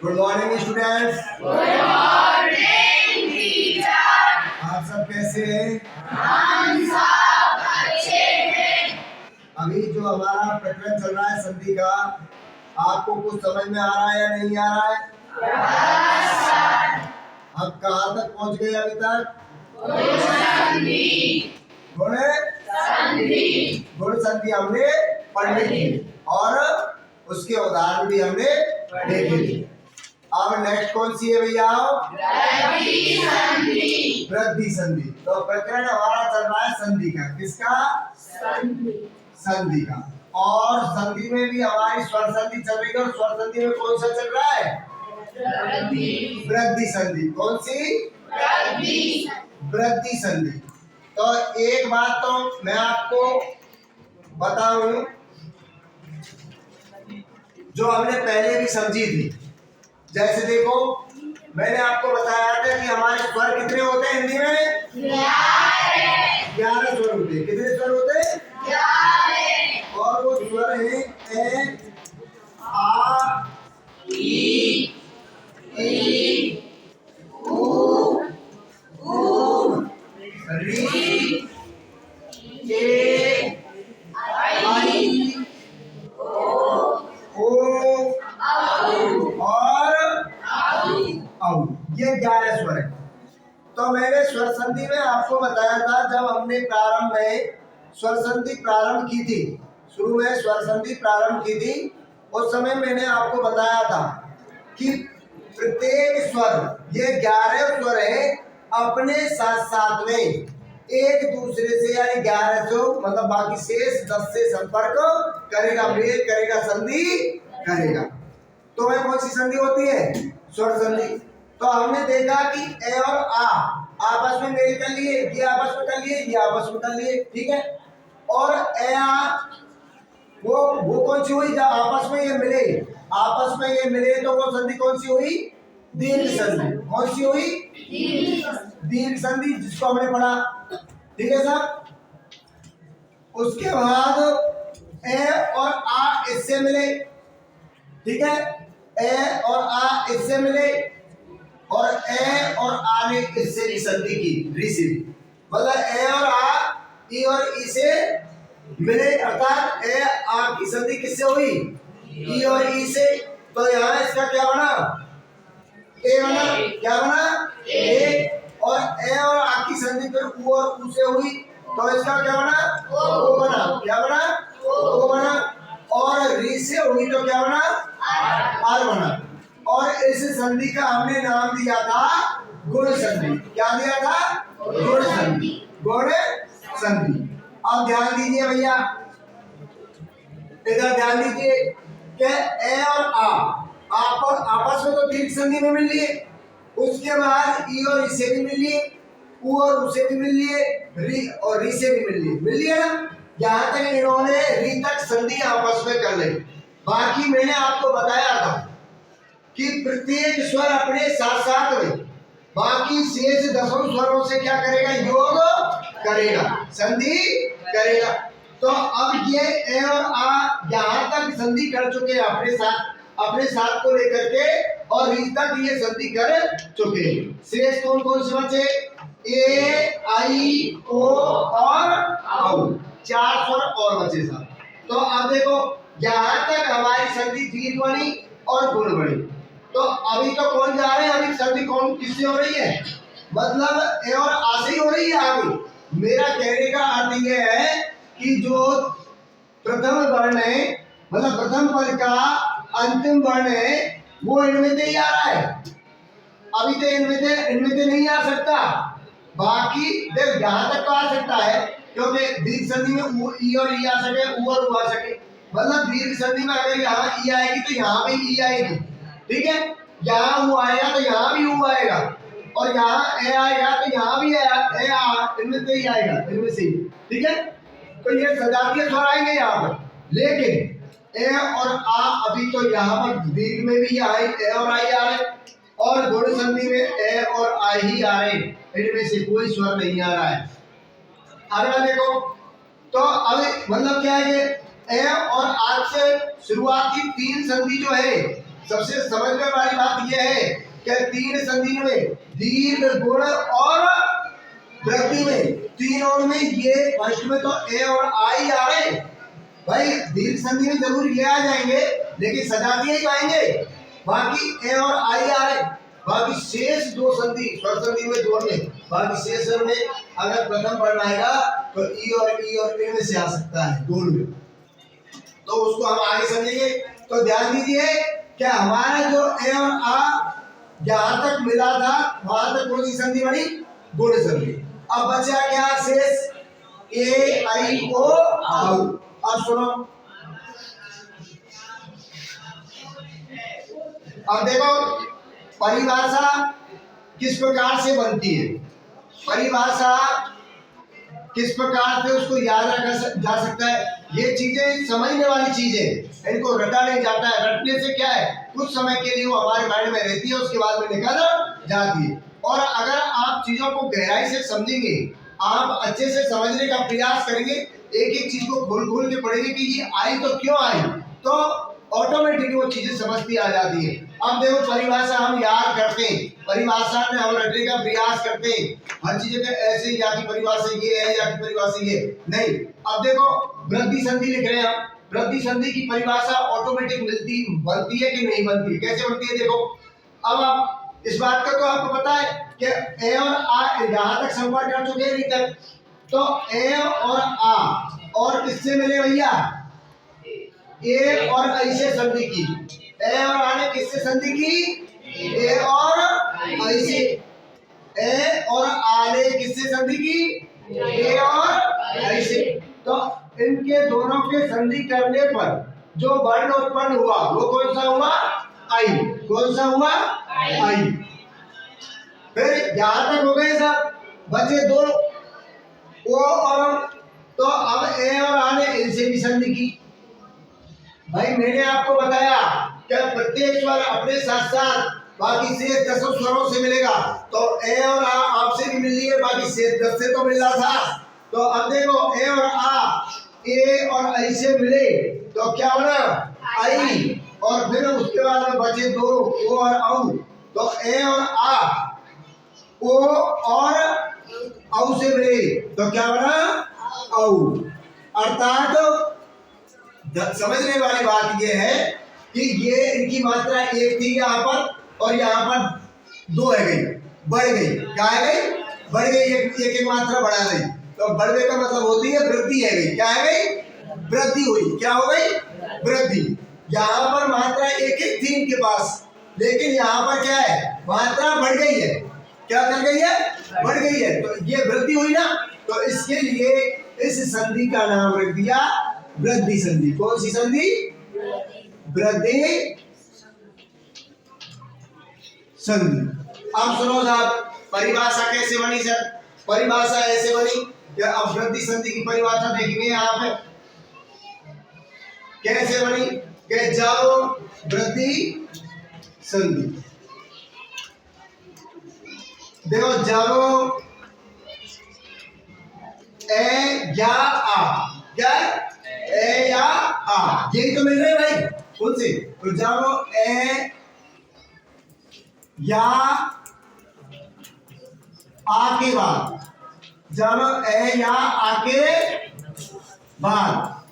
Good morning students. Good morning teacher. आप सब कैसे हैं? हम सब अच्छे हैं। अभी जो हमारा प्रकरण चल रहा है संधि का, आपको कुछ समझ में आ रहा है या नहीं आ रहा है? Yes sir. हम कहाँ तक पहुँच गए अभी तक? संधि। गुण संधि। गुण संधि हमने पढ़ ली थी और उसके उदाहरण भी हमने देखे थे। अब नेक्स्ट कौन सी है भैया? वृद्धि संधि। वृद्धि संधि। तो प्रकरण हमारा चल रहा है संधि का। किसका? संधि। संधि का। और संधि में भी हमारी स्वर संधि चल रही है। और स्वर संधि में कौन सा चल रहा है? वृद्धि। वृद्धि संधि। कौन सी? वृद्धि। वृद्धि संधि। तो एक बात तो मैं आपको बताऊं जो हमने पहले भी समझी थी। जैसे देखो, मैंने आपको बताया था कि हमारे स्वर कितने होते हैं हिंदी में? 11 स्वर होते हैं। कितने स्वर होते हैं? 11। और वो स्वर है ए, आ, ई, ऊ, री, ए, आई, ओ और औ। ये 11 स्वर है। तो मैंने स्वर संधि में आपको बताया था, जब हमने प्रारंभ में स्वर संधि प्रारंभ की थी, शुरू में स्वर संधि प्रारंभ की थी, उस समय मैंने आपको बताया था कि प्रत्येक स्वर, ये 11 स्वर है, अपने साथ साथ में एक दूसरे से यानी 11 से मतलब बाकी शेष 10 से संपर्क करेगा, मेल करेगा, संधि करेगा। तो वह कौन सी संधि होती है? स्वर संधि। तो हमने देखा कि ए और आ आपस में मेल कर लिए, ये आपस में कर लिए, ये आपस में कर लिए, ठीक है। और ए आ वो कौन सी हुई? जब आपस में ये मिले, आपस में ये मिले तो वो संधि कौन सी हुई? दीर्घ संधि। कौन सी हुई? दीर्घ संधि, जिसको हमने पढ़ा, ठीक है साहब। उसके बाद ए और आ इससे मिले, ठीक है। ए और आ इससे मिले और ए और आ ने इससे भी संधि की, रिसीव, मतलब ए और आ, ई और ई से मिले, अर्थात ए आ की संधि किससे हुई? ई और ई से। तो यहाँ इसका क्या बना? ए बना। क्या बना? ए। और ए और आ की संधि फिर ऊ और ऊ से हुई, तो इसका क्या बना? ओ बना। क्या बना? ओ बना। और री से हुई तो क्या बना? आर बना। और इस संधि का हमने नाम दिया था गुण संधि। क्या दिया था? गुण संधि। गुण संधि। अब ध्यान दीजिए भैया, इधर ध्यान दीजिए कि ए और आ आपस में तो दीर्घ संधि में मिल लिए, उसके बाद ई और ई से भी मिल लिए, ऊ और ऊ से भी मिल लिए, री और री से भी मिल लिए ना। यहाँ तक इन्होंने री तक संधि आपस में कर ली। बाकी मैंने आपको बताया था कि प्रत्येक स्वर अपने साथ साथ में बाकी शेष 10 स्वरों से क्या करेगा? योग करेगा, संधि करेगा। तो अब ये ए और आ यहाँ तक संधि कर चुके हैं अपने साथ को लेकर के, और री तक ये संधि कर चुके हैं। शेष कौन कौन से बचे? ए, आई, ओ और औ। 4 स्वर और बचे साहब। तो अब देखो, यहाँ तक हमारी संधि दीर्घ बनी और गुण बनी। तो अभी तो कौन जा रहे हैं? अभी संधि कौन किससे हो रही है? मतलब ए और आ से ही हो रही है आगे। मेरा कहने का अर्थ यह है कि जो प्रथम वर्ण है, मतलब प्रथम पद का अंतिम वर्ण है, वो इनमें से ही आ रहा है। अभी तो इनमें से नहीं आ सकता। बाकी देख, यहाँ तक तो आ सकता है, क्योंकि दीर्घ संधि में ई और ई आ सके, ऊ और ऊ आ सके। मतलब दीर्घ संधि में अगर यहाँ ई आएगी तो यहाँ भी ई आएगी, ठीक है। यहाँ ऊ आएगा तो यहाँ भी ऊ आएगा, और यहाँ ए आएगा तो यहाँ भी ए आ, इनमें से ही आएगा, इनमें से ही, ठीक है। तो ये सजातीय स्वर आएंगे यहाँ पर। लेकिन ए और आ अभी तो यहाँ पर दीर्घ में भी आए, ए और आई आ रहे, और गुण संधि में ए और आई ही आ रहे, इनमें से कोई स्वर नहीं आ रहा है। अगला देखो, तो अब मतलब क्या है कि ए और आ से शुरुआत की 3 संधि जो है, सबसे समझने वाली बात यह है कि तीन संधि में दीर्घ, गुण और वृद्धि में तीनों में ये फर्स्ट में तो ए और आई आ रहे। भाई दीर्घ संधि में जरूर ये आ जाएंगे, लेकिन सजा दिए ही पाएंगे। बाकी ए और आई आ रहे, बाकी शेष दो संधि स्वर संधि में जोड़ने, बाकी शेष में अगर प्रथम पढ़ना आएगा तो ई और इनमें से आ सकता है दोनों में, तो उसको हम आगे समझेंगे। तो ध्यान दीजिए कि हमारा जो ए और आ जहां तक मिला था वहां तक कौन सी संधि बनी? गुण संधि। अब बचा क्या शेष? ए आई ओ औ। अब सुनो, अब देखो परिभाषा किस प्रकार से बनती है, परिभाषा किस प्रकार से उसको याद रखा जा सकता है। ये चीजें समझने वाली चीजें, इनको रटा नहीं जाता है। रटने से क्या है, कुछ समय के लिए वो हमारे माइंड में रहती है, उसके बाद में निकल जाती है। और अगर आप चीजों को गहराई से समझेंगे, आप अच्छे से समझने का प्रयास करेंगे, एक एक चीज को खोल खोल के पढ़ेंगे कि ये आई तो क्यों आई, तो ऑटोमेटिकली वो चीजें समझती आ जाती है। अब देखो परिभाषा हम याद करते हैं, परिभाषा में हम रटने का प्रयास करते हैं, हर चीज में ऐसे या की परिभाषा ये है या की परिभाषा ये नहीं। अब देखो वृद्धि संधि लिख रहे हैं हम, वृद्धि संधि की परिभाषा ऑटोमेटिक बनती है कि नहीं बनती? कैसे बनती है देखो। अब आप इस बात का तो आपको पता है कि ए और आ यहां तक संपर्क कर चुके हैं अभी तक, तो ए और आ और किससे मिले भैया? ए और आई से संधि की। ए और आ ने किससे संधि की? ए और आई से। ए और आ ने किससे संधि की? ए और आई से। तो इनके दोनों के संधि करने पर जो वर्ण उत्पन्न हुआ वो कौन सा हुआ? आई। कौन सा हुआ? आई। फिर यहां तक हो गए सब, बचे दो ओ और, तो अब ए और आ ने इनसे भी संधि की। भाई मैंने आपको बताया कि प्रत्येक स्वर अपने साथ साथ बाकी शेष 10 स्वरों से मिलेगा, तो ए और आ आपसे भी मिल लिए, बाकी शेष 10 से तो मिल रहा था। तो अब देखो ए और आ ए और आई से मिले तो क्या बना? आई। और फिर उसके बाद में बचे दो ओ और औ, तो ए और आ ओ और औ से मिले तो क्या बना? औ। अर्थात समझने वाली बात यह है कि ये इनकी मात्रा एक थी यहाँ पर और यहाँ पर दो है गई, बढ़ गई। क्या है गई? बढ़ गई, एक मात्रा बढ़ा गई। तो बढ़ने का मतलब होती है वृद्धि है गई। क्या है गई? वृद्धि हुई। क्या हो गई? वृद्धि। यहाँ पर मात्रा एक एक थी इनके पास, लेकिन यहाँ पर क्या है? मात्रा बढ़ गई है। क्या कर गई है? बढ़ गई है। तो ये वृद्धि हुई ना, तो इसके लिए इस संधि का नाम रख दिया वृद्धि संधि। कौन सी संधि? वृद्धि संधि। अब सुनो साहब, परिभाषा कैसे बनी सर? परिभाषा ऐसे बनी कि अब वृद्धि संधि की परिभाषा देखेंगे यहाँ पे कैसे बनी कि जब वृद्धि संधि, देखो जब ए या आ, क्या ए या आ, यही तो मिल रहे हैं भाई। कौन से? तो जब ए या आ के बाद, जब ए या आ के बाद,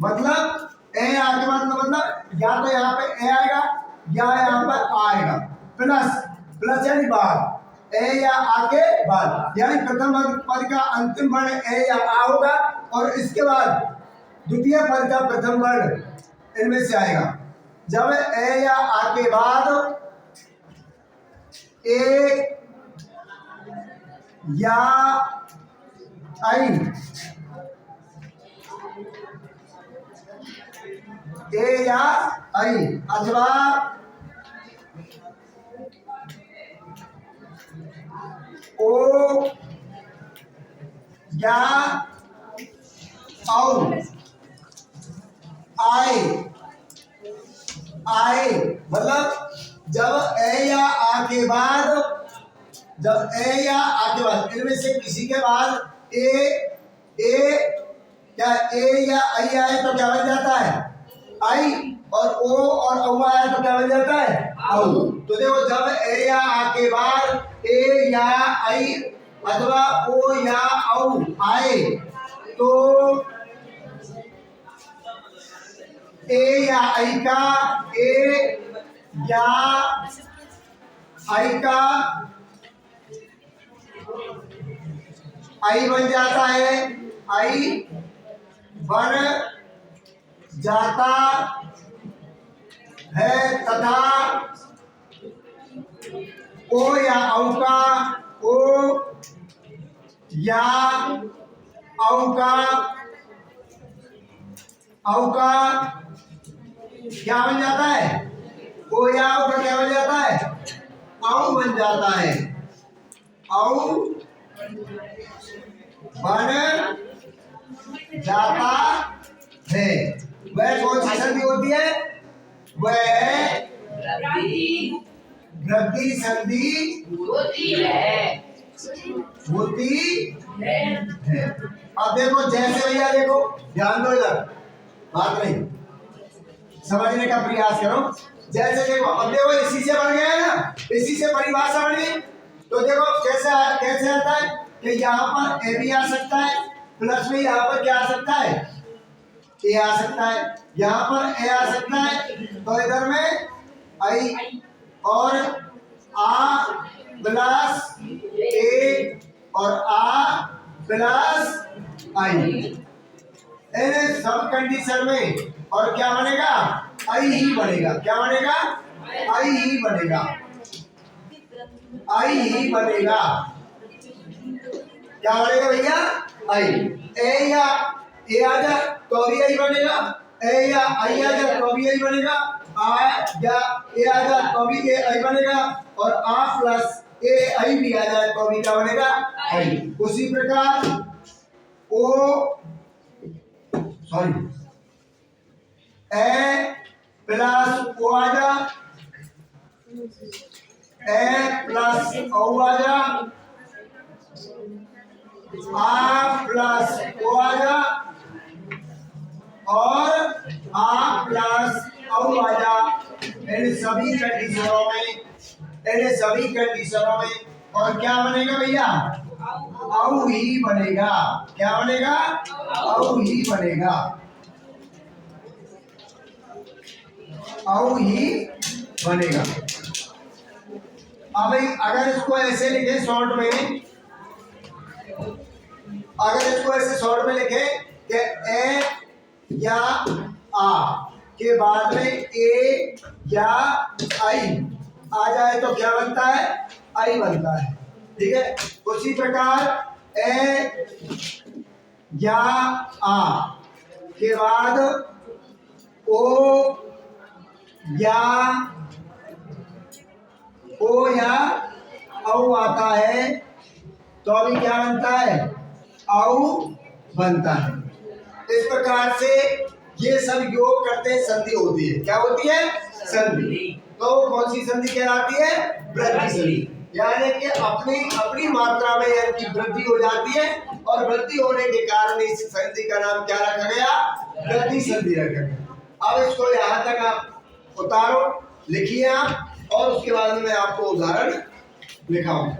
मतलब ए आ के बाद मतलब या तो यहाँ पे ए आएगा या यहाँ पर आएगा, प्लस यानी बाद, ए या आ के बाद, यानी प्रथम पद का अंतिम वर्ण ए या आ होगा और इसके बाद द्वितीय पद का प्रथम वर्ण इनमें से आएगा। जब ए या आ के बाद ए या आई, ए या आई अथवा ओ या औ आए, मतलब जब ए या आ के बाद, जब ए या आ के बाद इनमें से किसी के बाद ए क्या ए या आई आए तो क्या बन जाता है? आई। और ओ और औ आया तो क्या बन जाता है? औ। तो देखो जब ए या आ के बाद ए या आई अथवा ओ या औ आए तो ए या आई का ए या आई का आई बन जाता है, आई बन जाता है तथा ओ या औ का ओ या औ का क्या बन जाता है? ओ या औ का क्या बन जाता है? औ बन जाता है, औ बन जाता है। वह कौन सी संधि होती है? वह वृद्धि संधि होती है। अब देखो जैसे भैया देखो ध्यान दो इधर, बात नहीं समझने का प्रयास करो। जैसे देखो अब देखो इसी से बन गया है ना, इसी से परिभाषा बन गई। तो देखो कैसे आता है कि यहाँ पर ए भी आ सकता है, प्लस में यहाँ पर क्या आ सकता है? ए आ सकता है, यहाँ पर ए आ सकता है, तो इधर में आई और आ प्लस ए और आ प्लस आई, सब कंडीशन में और क्या बनेगा? आई ही बनेगा। क्या बनेगा? आई ही बनेगा, आई ही बनेगा। क्या बनेगा भैया? आई। ए या ए आ जा तो भी आई बनेगा, ए या आई आ जा तो भी आई बनेगा, आ या ए आ जा तो भी ए आई बनेगा, और आ प्लस ए आई भी आ जाए तो भी क्या बनेगा? आई। उसी प्रकार ओ सॉरी ए प्लस ओ आ जा, ए प्लस ओ आ जा, आ प्लस ओ आ जा और आ प्लस औ आ जा। इन सभी कंडीशनों में और क्या बनेगा भैया? औ ही बनेगा। क्या बनेगा? औ ही बनेगा, औ ही बनेगा। अब अगर इसको ऐसे लिखे शॉर्ट में, अगर इसको ऐसे शॉर्ट में लिखे कि ए या आ के बाद में ए या आई आ जाए तो क्या बनता है? आई बनता है। ठीक है, उसी प्रकार ए या आ के बाद ओ या औ आता है तो अभी क्या बनता है? औ बनता है। इस प्रकार से ये सब योग करते हैं, संधि होती है। क्या होती है? संधि। तो कौन सी संधि कहलाती है? वृद्धि संधि। यानी कि अपनी मात्रा में यानी वृद्धि हो जाती है, और वृद्धि होने के कारण इस संधि का नाम क्या रखा गया? वृद्धि संधि रखा गया। अब इसको यहाँ तक आप उतारो, लिखिए आप, और उसके बाद में मैं आपको उदाहरण लिखाऊंगा।